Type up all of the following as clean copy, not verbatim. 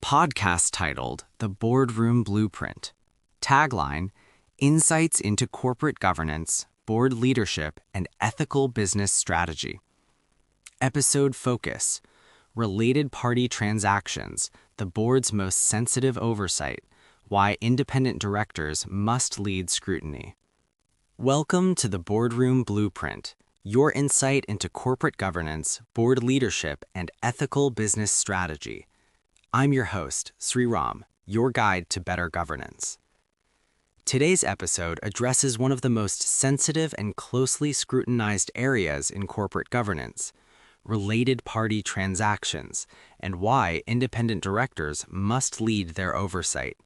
Podcast titled The Boardroom Blueprint. Tagline: Insights into Corporate Governance, Board Leadership, and Ethical Business Strategy. Episode Focus: Related Party Transactions, the Board's most sensitive oversight, why independent directors must lead scrutiny. Welcome to the Boardroom Blueprint, your insight into corporate governance, board leadership, and ethical business strategy. I'm your host, Sriram, your guide to better governance. Today's episode addresses one of the most sensitive and closely scrutinized areas in corporate governance: related party transactions, and why independent directors must lead their oversight.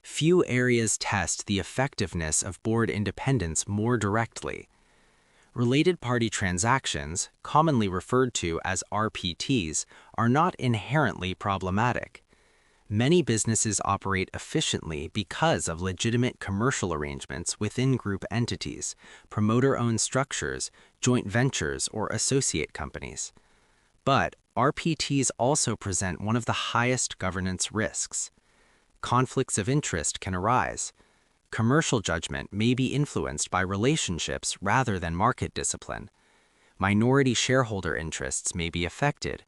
Few areas test the effectiveness of board independence more directly. Related party transactions, commonly referred to as RPTs, are not inherently problematic. Many businesses operate efficiently because of legitimate commercial arrangements within group entities, promoter-owned structures, joint ventures, or associate companies. But RPTs also present one of the highest governance risks. Conflicts of interest can arise. Commercial judgment may be influenced by relationships rather than market discipline. Minority shareholder interests may be affected.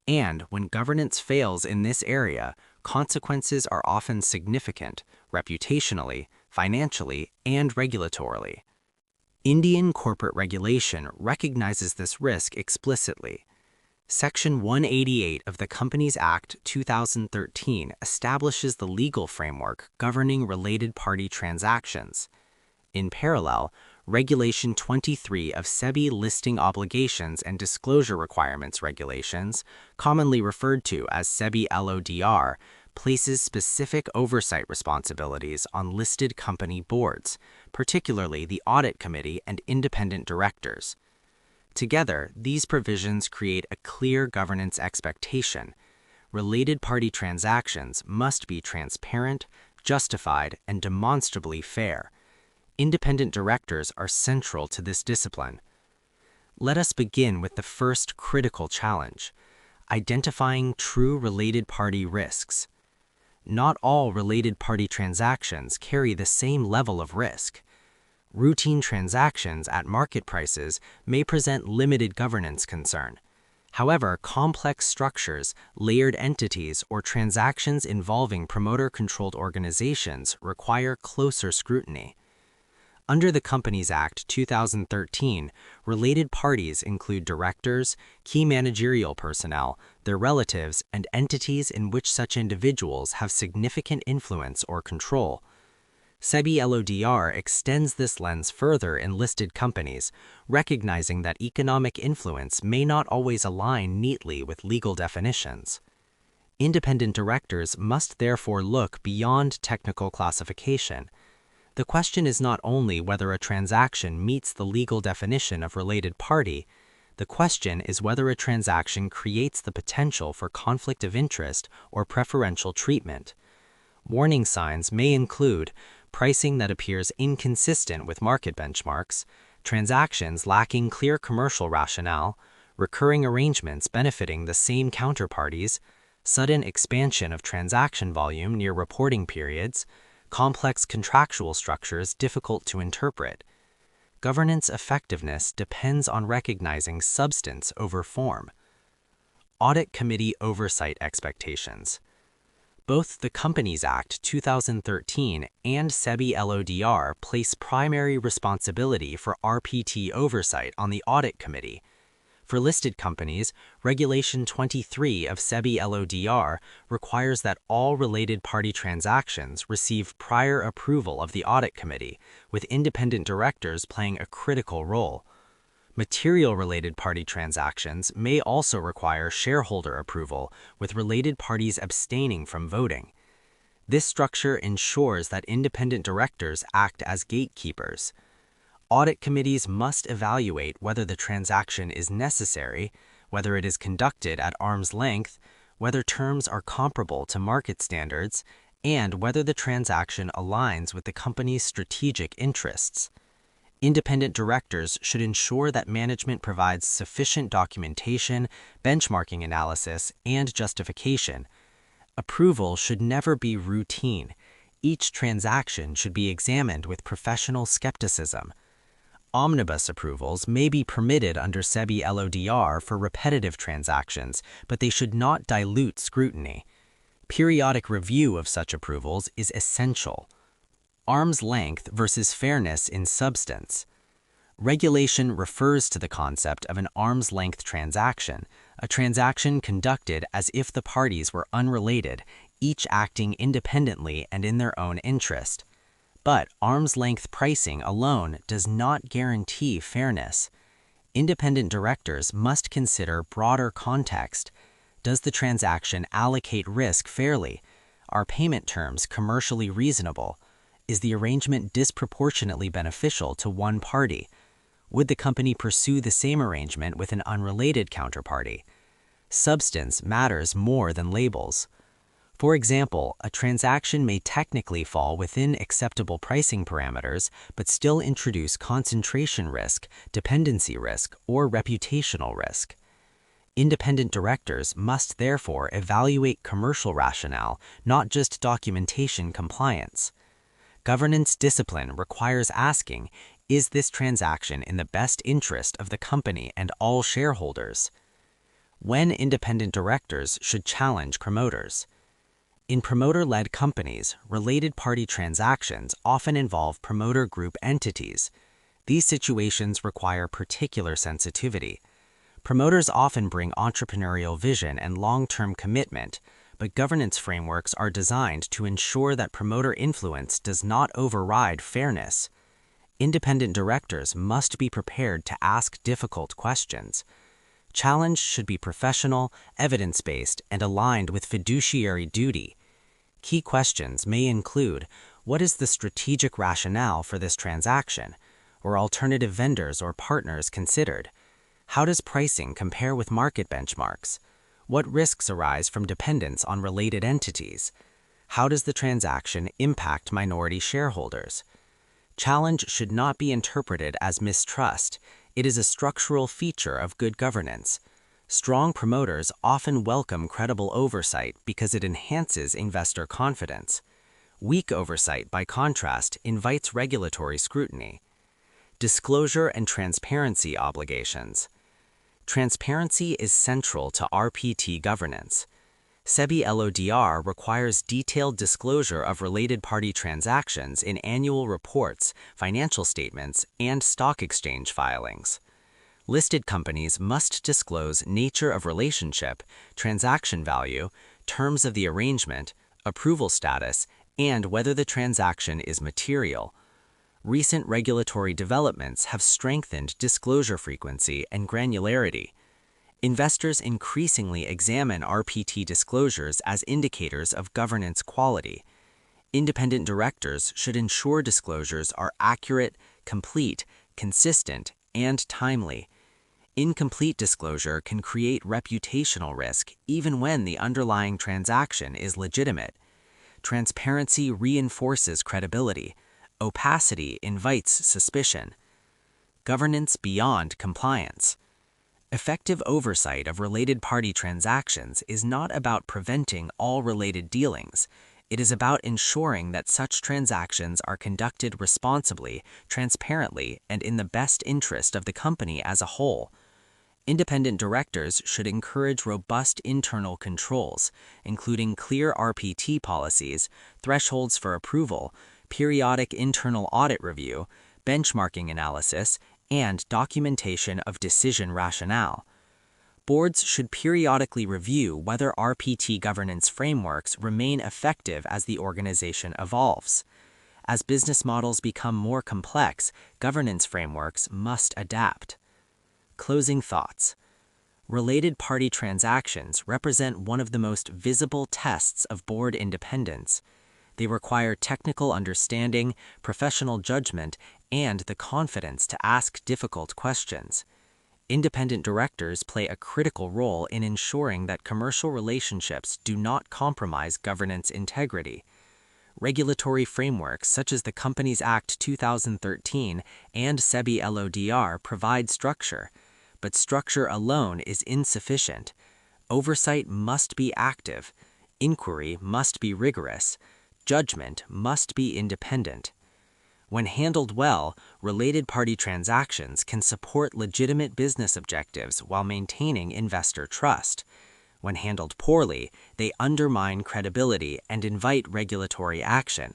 And when governance fails in this area, consequences are often significant, reputationally, financially, and regulatorily. Indian corporate regulation recognizes this risk explicitly. Section 188 of the Companies Act 2013 establishes the legal framework governing related party transactions. In parallel, Regulation 23 of SEBI Listing Obligations and Disclosure Requirements Regulations, commonly referred to as SEBI LODR, places specific oversight responsibilities on listed company boards, particularly the Audit Committee and independent directors. Together, these provisions create a clear governance expectation. Related party transactions must be transparent, justified, and demonstrably fair. Independent directors are central to this discipline. Let us begin with the first critical challenge: identifying true related party risks. Not all related party transactions carry the same level of risk. Routine transactions at market prices may present limited governance concern. However, complex structures, layered entities, or transactions involving promoter-controlled organizations require closer scrutiny. Under the Companies Act 2013, related parties include directors, key managerial personnel, their relatives, and entities in which such individuals have significant influence or control. SEBI LODR extends this lens further in listed companies, recognizing that economic influence may not always align neatly with legal definitions. Independent directors must therefore look beyond technical classification. The question is not only whether a transaction meets the legal definition of related party. The question is whether a transaction creates the potential for conflict of interest or preferential treatment. Warning signs may include pricing that appears inconsistent with market benchmarks, transactions lacking clear commercial rationale, recurring arrangements benefiting the same counterparties, sudden expansion of transaction volume near reporting periods, complex contractual structures difficult to interpret. Governance effectiveness depends on recognizing substance over form. Audit Committee oversight expectations. Both the Companies Act 2013 and SEBI LODR place primary responsibility for RPT oversight on the Audit Committee. For listed companies, Regulation 23 of SEBI LODR requires that all related party transactions receive prior approval of the Audit Committee, with independent directors playing a critical role. Material related party transactions may also require shareholder approval, with related parties abstaining from voting. This structure ensures that independent directors act as gatekeepers. Audit committees must evaluate whether the transaction is necessary, whether it is conducted at arm's length, whether terms are comparable to market standards, and whether the transaction aligns with the company's strategic interests. Independent directors should ensure that management provides sufficient documentation, benchmarking analysis, and justification. Approval should never be routine. Each transaction should be examined with professional skepticism. Omnibus approvals may be permitted under SEBI LODR for repetitive transactions, but they should not dilute scrutiny. Periodic review of such approvals is essential. Arm's length versus fairness in substance. Regulation refers to the concept of an arm's length transaction, a transaction conducted as if the parties were unrelated, each acting independently and in their own interest. But arm's length pricing alone does not guarantee fairness. Independent directors must consider broader context. Does the transaction allocate risk fairly? Are payment terms commercially reasonable? Is the arrangement disproportionately beneficial to one party? Would the company pursue the same arrangement with an unrelated counterparty? Substance matters more than labels. For example, a transaction may technically fall within acceptable pricing parameters, but still introduce concentration risk, dependency risk, or reputational risk. Independent directors must therefore evaluate commercial rationale, not just documentation compliance. Governance discipline requires asking, is this transaction in the best interest of the company and all shareholders? When independent directors should challenge promoters. In promoter-led companies, related party transactions often involve promoter group entities. These situations require particular sensitivity. Promoters often bring entrepreneurial vision and long-term commitment, but governance frameworks are designed to ensure that promoter influence does not override fairness. Independent directors must be prepared to ask difficult questions. Challenge should be professional, evidence-based, and aligned with fiduciary duty. Key questions may include, what is the strategic rationale for this transaction? Were alternative vendors or partners considered? How does pricing compare with market benchmarks? What risks arise from dependence on related entities? How does the transaction impact minority shareholders? Challenge should not be interpreted as mistrust. It is a structural feature of good governance. Strong promoters often welcome credible oversight because it enhances investor confidence. Weak oversight, by contrast, invites regulatory scrutiny. Disclosure and transparency obligations. Transparency is central to RPT governance. SEBI LODR requires detailed disclosure of related party transactions in annual reports, financial statements, and stock exchange filings. Listed companies must disclose nature of relationship, transaction value, terms of the arrangement, approval status, and whether the transaction is material. Recent regulatory developments have strengthened disclosure frequency and granularity. Investors increasingly examine RPT disclosures as indicators of governance quality. Independent directors should ensure disclosures are accurate, complete, consistent, and timely. Incomplete disclosure can create reputational risk even when the underlying transaction is legitimate. Transparency reinforces credibility. Opacity invites suspicion. Governance beyond compliance. Effective oversight of related party transactions is not about preventing all related dealings. It is about ensuring that such transactions are conducted responsibly, transparently, and in the best interest of the company as a whole. Independent directors should encourage robust internal controls, including clear RPT policies, thresholds for approval, periodic internal audit review, benchmarking analysis, and documentation of decision rationale. Boards should periodically review whether RPT governance frameworks remain effective as the organization evolves. As business models become more complex, governance frameworks must adapt. Closing thoughts. Related party transactions represent one of the most visible tests of board independence. They require technical understanding, professional judgment, and the confidence to ask difficult questions. Independent directors play a critical role in ensuring that commercial relationships do not compromise governance integrity. Regulatory frameworks such as the Companies Act 2013 and SEBI LODR provide structure, but structure alone is insufficient. Oversight must be active. Inquiry must be rigorous. Judgment must be independent. When handled well, related party transactions can support legitimate business objectives while maintaining investor trust. When handled poorly, they undermine credibility and invite regulatory action.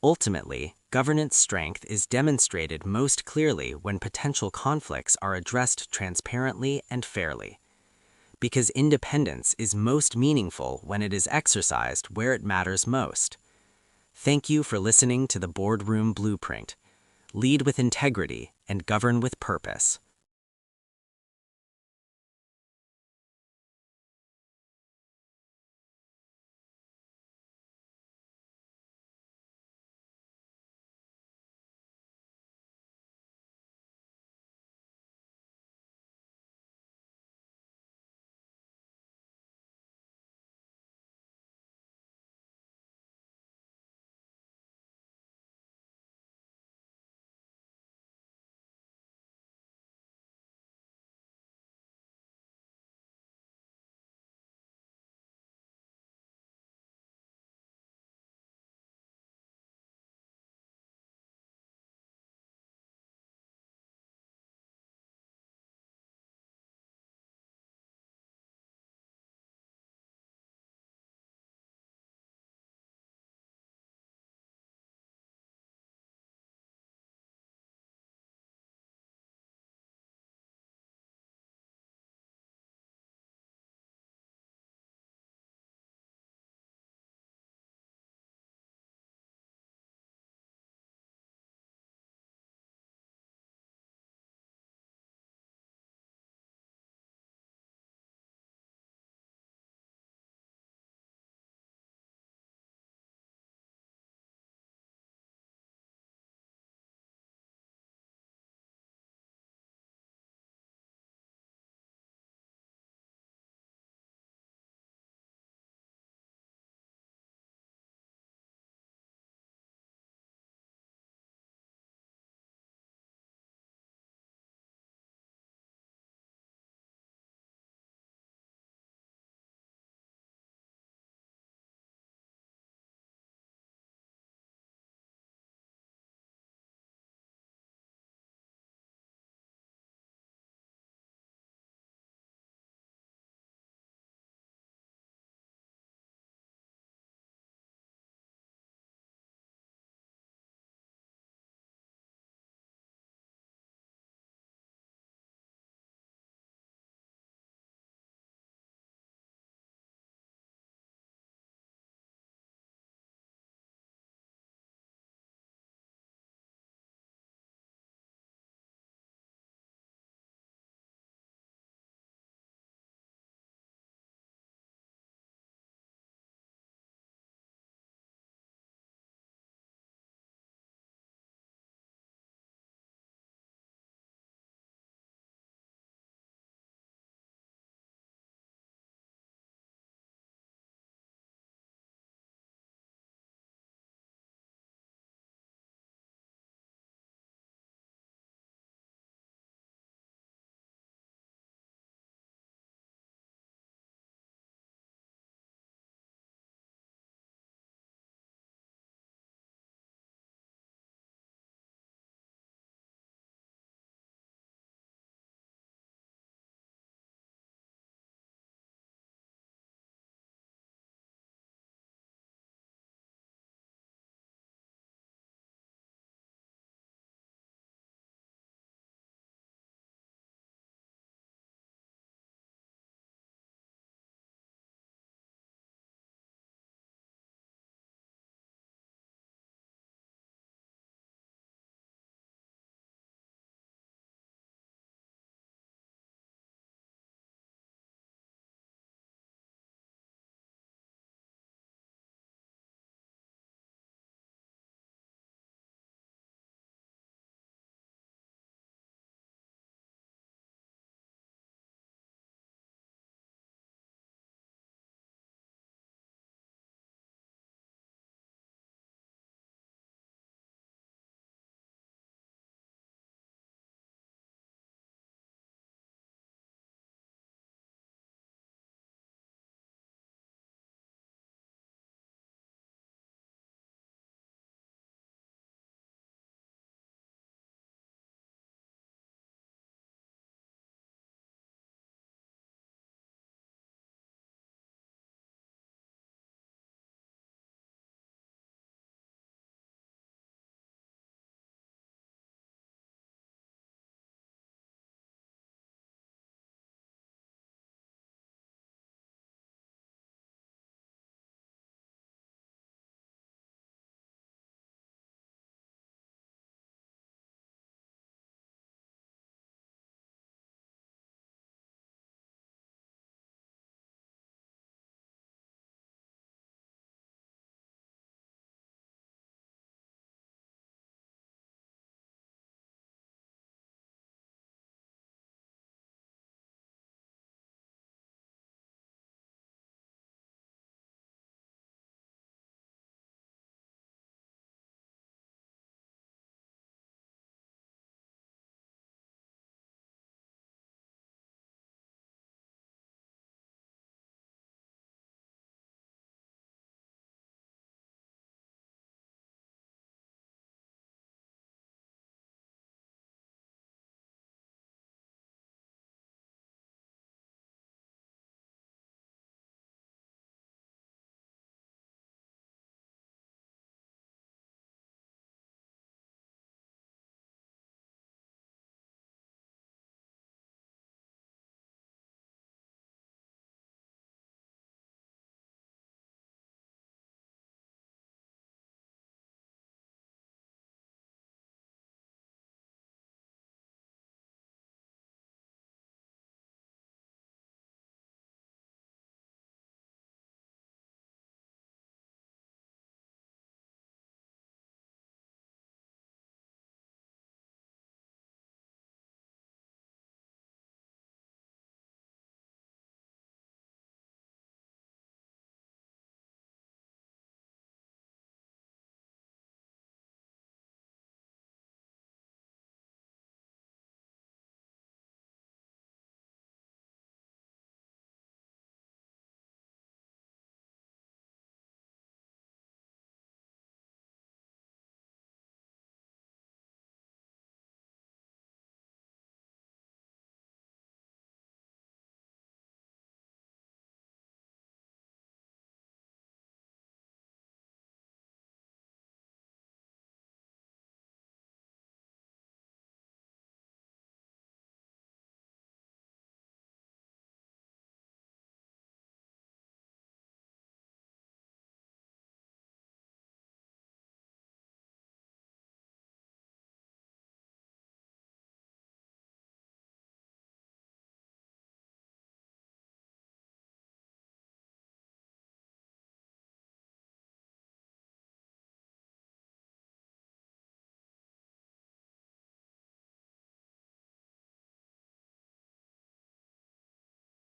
Ultimately, governance strength is demonstrated most clearly when potential conflicts are addressed transparently and fairly. Because independence is most meaningful when it is exercised where it matters most. Thank you for listening to the Boardroom Blueprint. Lead with integrity and govern with purpose.